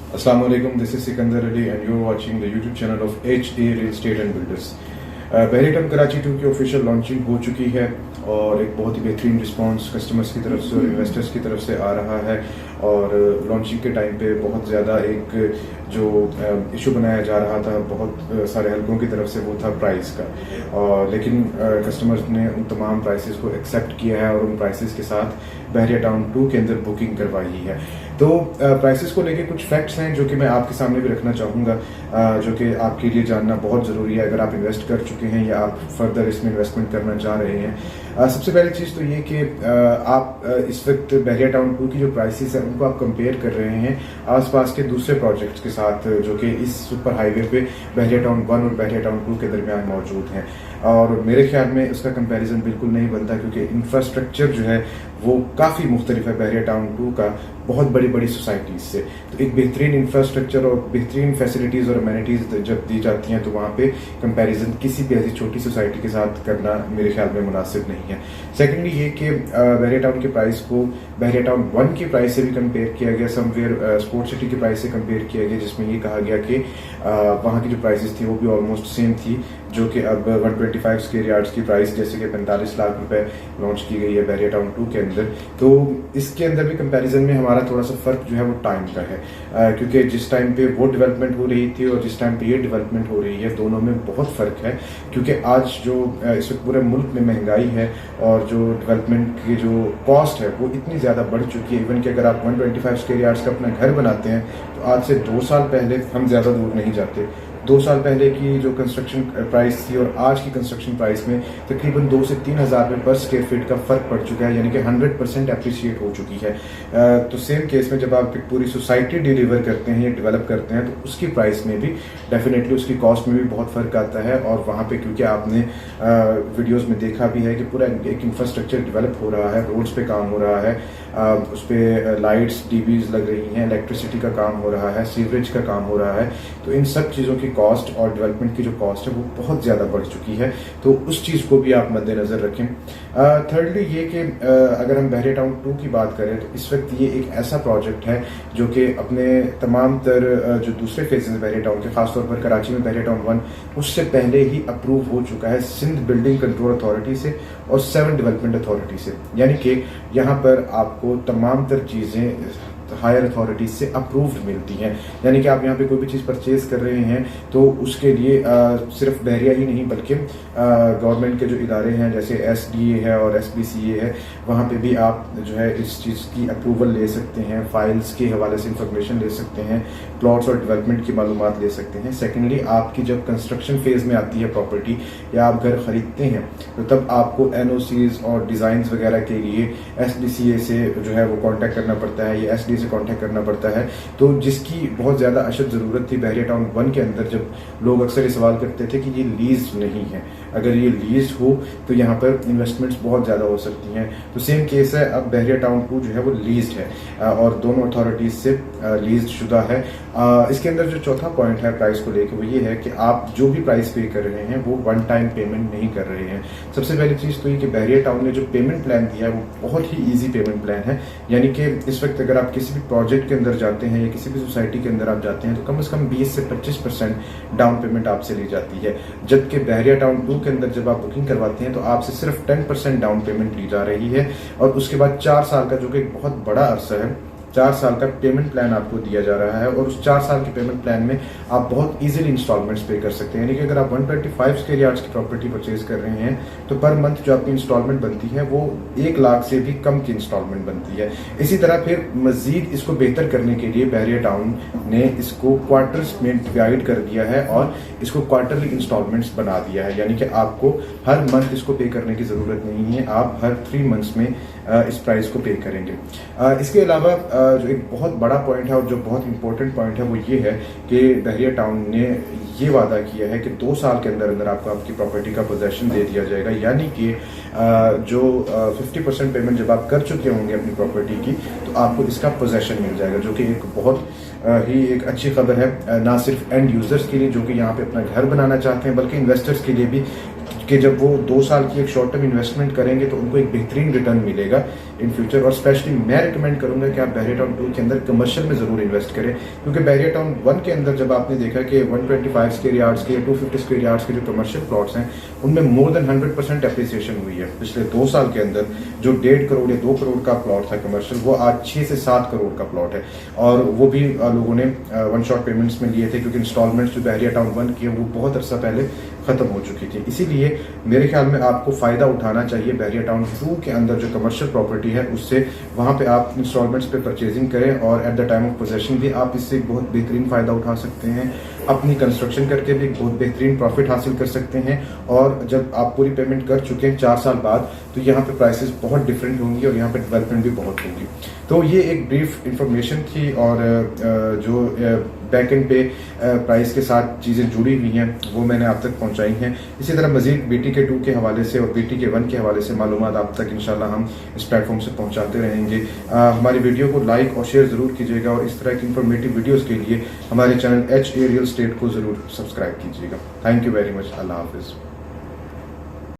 Assalamu alaikum, this is Sikandar Ali and you're watching the YouTube channel of HA Real Estate and Builders। बहरी town Karachi 2 की official launching हो चुकी है और एक बहुत ही बेहतरीन रिस्पांस कस्टमर्स की तरफ से और इन्वेस्टर्स की तरफ से आ रहा है। और लॉन्चिंग के टाइम पे बहुत ज़्यादा एक जो इशू बनाया जा रहा था बहुत सारे हलकों की तरफ से वो था प्राइस का, और लेकिन कस्टमर्स ने उन तमाम प्राइसेस को एक्सेप्ट किया है और उन प्राइसेस के साथ बहरिया टाउन 2 के अंदर बुकिंग करवाई है। तो प्राइसेस को लेके कुछ फैक्ट्स हैं जो कि मैं आपके सामने भी रखना चाहूँगा, जो कि आपके लिए जानना बहुत ज़रूरी है अगर आप इन्वेस्ट कर चुके हैं या आप फर्दर इसमें इन्वेस्टमेंट करना चाह रहे हैं। सबसे पहली चीज़ तो ये कि आप इस वक्त बहरिया टाउन 2 की जो प्राइसेस हैं उनको आप कंपेयर कर रहे हैं आसपास के दूसरे प्रोजेक्ट्स के साथ जो कि इस सुपर हाईवे पे बहरिया टाउन 1 और बहरिया टाउन 2 के दरमियान मौजूद हैं। और मेरे ख्याल में उसका कंपैरिजन बिल्कुल नहीं बनता क्योंकि इंफ्रास्ट्रक्चर जो है वो काफ़ी मुख्तलिफ है बहरिया टाउन 2 का बहुत बड़ी बड़ी सोसाइटीज़ से। तो एक बेहतरीन इंफ्रास्ट्रक्चर और बेहतरीन फैसिलिटीज़ और अमेनिटीज़ जब दी जाती हैं तो वहाँ पे कंपैरिजन किसी भी ऐसी छोटी सोसाइटी के साथ करना मेरे ख्याल में मुनासिब नहीं है। सेकेंडली ये कि बहरिया टाउन के प्राइस को बहरिया टाउन 1 की प्राइस से भी कंपेयर किया गया, समवेयर स्पोर्ट्स सिटी की प्राइस से कंपेयर किया गया, जिसमें ये कहा गया कि वहाँ की जो प्राइसेस थी वो भी ऑलमोस्ट सेम थी, जो कि अब 125 स्क्वायर यार्ड्स की प्राइस जैसे कि 45 लाख रुपए लॉन्च की गई है बहरिया टाउन 2 के अंदर। तो इसके अंदर भी कंपैरिजन में हमारा थोड़ा सा फर्क जो है वो टाइम का है, क्योंकि जिस टाइम पे वो डेवलपमेंट हो रही थी और जिस टाइम पे ये डेवलपमेंट हो रही है दोनों में बहुत फ़र्क है। क्योंकि आज जो इस वक्त पूरे मुल्क में महंगाई है और जो डेवलपमेंट की जो कॉस्ट है वो इतनी ज़्यादा बढ़ चुकी है। इवन कि अगर आप 125 स्क्वायर यार्ड्स का अपना घर बनाते हैं तो आज से 2 साल पहले हम ज़्यादा दूर नहीं जाते, 2 साल पहले की जो कंस्ट्रक्शन प्राइस थी और आज की कंस्ट्रक्शन प्राइस में तकरीबन 2 से 3 हज़ार रुपये पर स्क्वायर फीट का फ़र्क पड़ चुका है, यानी कि 100% अप्रिशिएट हो चुकी है। तो सेम केस में जब आप एक पूरी सोसाइटी डिलीवर करते हैं या डेवलप करते हैं तो उसकी प्राइस में भी डेफिनेटली उसकी कॉस्ट में भी बहुत फ़र्क आता है। और वहाँ पे क्योंकि आपने वीडियोज़ में देखा भी है कि पूरा एक इंफ्रास्ट्रक्चर डेवलप हो रहा है, रोड्स पे काम हो रहा है, उस पर लाइट्स डीबीज लग रही हैं, इलेक्ट्रिसिटी का काम हो रहा है, सीवरेज का काम हो रहा है। तो इन सब चीज़ों की कॉस्ट और डेवलपमेंट की जो कॉस्ट है वो बहुत ज़्यादा बढ़ चुकी है, तो उस चीज़ को भी आप मद्देनज़र रखें। थर्डली ये कि अगर हम बहरिया टाउन 2 की बात करें तो इस वक्त ये एक ऐसा प्रोजेक्ट है जो कि अपने तमाम तर जो दूसरे फेजेस बहरिया टाउन के, खासतौर पर कराची में बहरिया टाउन 1 उससे पहले ही अप्रूव हो चुका है सिंध बिल्डिंग कंट्रोल अथॉरिटी से और 7 डेवलपमेंट अथॉरिटी से, यानी कि यहाँ पर आपको तमाम तर चीज़ें हायर अथॉरिटीज से अप्रूव्ड मिलती हैं। यानी कि आप यहाँ पे कोई भी चीज़ परचेज कर रहे हैं तो उसके लिए सिर्फ बहरिया ही नहीं बल्कि गवर्नमेंट के जो इदारे हैं जैसे SDA है और SBCA है, वहाँ पे भी आप जो है इस चीज़ की अप्रूवल ले सकते हैं, फाइल्स के हवाले से इंफॉर्मेशन ले सकते हैं, प्लॉट्स और डेवलपमेंट की मालूमात ले सकते हैं। सेकेंडली आपकी जब कंस्ट्रक्शन फेज़ में आती है प्रॉपर्टी या आप घर ख़रीदते हैं तो तब आपको NOCs और डिज़ाइंस वगैरह के लिए SBCA से जो है वो कॉन्टैक्ट करना पड़ता है या SDA से कांटेक्ट करना पड़ता है, तो जिसकी बहुत ज़्यादा अशद ज़रूरत थी बहरिया टाउन 1 के अंदर। जब लोग अक्सर ये सवाल करते थे कि ये लीज नहीं है, अगर ये लीज हो तो यहाँ पर इन्वेस्टमेंट्स बहुत ज़्यादा हो सकती हैं। तो सेम केस है, अब बहरिया टाउन 2 जो है वो लीज्ड है और दोनों अथॉरिटीज़ से लीज शुदा है। इसके अंदर जो चौथा पॉइंट है प्राइस को लेकर वो ये है कि आप जो भी प्राइस पे कर रहे हैं वो 1 टाइम पेमेंट नहीं कर रहे हैं। सबसे पहली चीज़ तो ये कि बहरिया टाउन ने जो पेमेंट प्लान दिया है वो बहुत ही ईजी पेमेंट प्लान है, यानी कि इस वक्त अगर आप किसी भी प्रोजेक्ट के अंदर जाते हैं या किसी भी सोसाइटी के अंदर आप जाते हैं तो कम से कम 20 से 25% डाउन पेमेंट आपसे ली जाती है, जबकि बहरिया टाउन 2 के अंदर जब आप बुकिंग करवाते हैं तो आपसे सिर्फ 10% डाउन पेमेंट ली जा रही है और उसके बाद 4 साल का जो कि एक बहुत बड़ा अरसा है 4 साल का पेमेंट प्लान आपको दिया जा रहा है। और उस 4 साल के पेमेंट प्लान में आप बहुत इजीली इंस्टॉलमेंट्स पे कर सकते हैं, यानी कि अगर आप 125 स्क्वायर यार्ड्स की प्रॉपर्टी परचेज कर रहे हैं तो पर मंथ जो आपकी इंस्टॉलमेंट बनती है वो 1 लाख से भी कम की इंस्टॉलमेंट बनती है। इसी तरह फिर मजीद इसको बेहतर करने के लिए बहरिया टाउन ने इसको क्वार्टर्स में डिवाइड कर दिया है और इसको क्वार्टरली इंस्टॉलमेंट्स बना दिया है, यानी कि आपको हर मंथ इसको पे करने की ज़रूरत नहीं है, आप हर 3 मंथ्स में इस प्राइस को पे करेंगे। इसके अलावा जो एक बहुत बड़ा पॉइंट है और जो बहुत इंपॉर्टेंट पॉइंट है वो ये है कि बहरिया टाउन ने ये वादा किया है कि 2 साल के अंदर अंदर आपको आपकी प्रॉपर्टी का पोजेशन दे दिया जाएगा, यानी कि जो 50% पेमेंट जब आप कर चुके होंगे अपनी प्रॉपर्टी की तो आपको इसका पोजेशन मिल जाएगा, जो कि एक बहुत ही एक अच्छी खबर है, ना सिर्फ एंड यूजर्स के लिए जो कि यहाँ पे अपना घर बनाना चाहते हैं बल्कि इन्वेस्टर्स के लिए भी, कि जब वो 2 साल की एक शॉर्ट टर्म इन्वेस्टमेंट करेंगे तो उनको एक बेहतरीन रिटर्न मिलेगा इन फ्यूचर। और स्पेशली मैं रिकमेंड करूंगा कि आप बहरिया टाउन 2 के अंदर कमर्शियल में जरूर इन्वेस्ट करें, क्योंकि बहरिया टाउन 1 के अंदर जब आपने देखा कि 125 स्क्वायर यार्ड्स के या 250 स्क्वायर यार्ड्स के जो कमर्शियल प्लॉट्स हैं उनमें मोर देन 100% एप्रिसिएशन हुई है पिछले 2 साल के अंदर। जो 1.5 करोड़ या 2 करोड़ का प्लॉट था कमर्शियल, वो आज 6 से 7 करोड़ का प्लॉट है। और वो भी लोगों ने वन शॉट पेमेंट्स में लिए थे, क्योंकि इंस्टॉलमेंट्स जो बहरिया टाउन 1 की है वो बहुत अर्सा पहले खत्म हो चुकी थी। इसीलिए मेरे ख्याल में आपको फायदा उठाना चाहिए बहरिया टाउन 2 के अंदर जो कमर्शियल प्रॉपर्टी है उससे। वहां पे आप इंस्टॉलमेंट्स पे परचेजिंग करें और at the time of possession भी आप इससे बहुत बेहतरीन फायदा उठा सकते हैं। अपनी कंस्ट्रक्शन करके भी बहुत बेहतरीन प्रॉफिट हासिल कर सकते हैं। और जब आप पूरी पेमेंट कर चुके हैं 4 साल बाद, तो यहाँ पे प्राइसेस बहुत डिफरेंट होंगी और यहाँ पे डेवलपमेंट भी बहुत होगी। तो ये एक ब्रीफ इंफॉर्मेशन थी, और जो बैक एंड पे प्राइस के साथ चीज़ें जुड़ी हुई हैं वो मैंने आप तक पहुंचाई हैं। इसी तरह मजीद BTK 2 के हवाले से और BTK 1 के हवाले से मालूमात आप तक इंशाल्लाह हम इस प्लेटफॉर्म से पहुंचाते रहेंगे। हमारी वीडियो को लाइक और शेयर ज़रूर कीजिएगा, और इस तरह की इंफॉर्मेटिव वीडियोज़ के लिए हमारे चैनल HA रियल स्टेट को ज़रूर सब्सक्राइब कीजिएगा। Thank you very much. अल्लाह हाफिज़।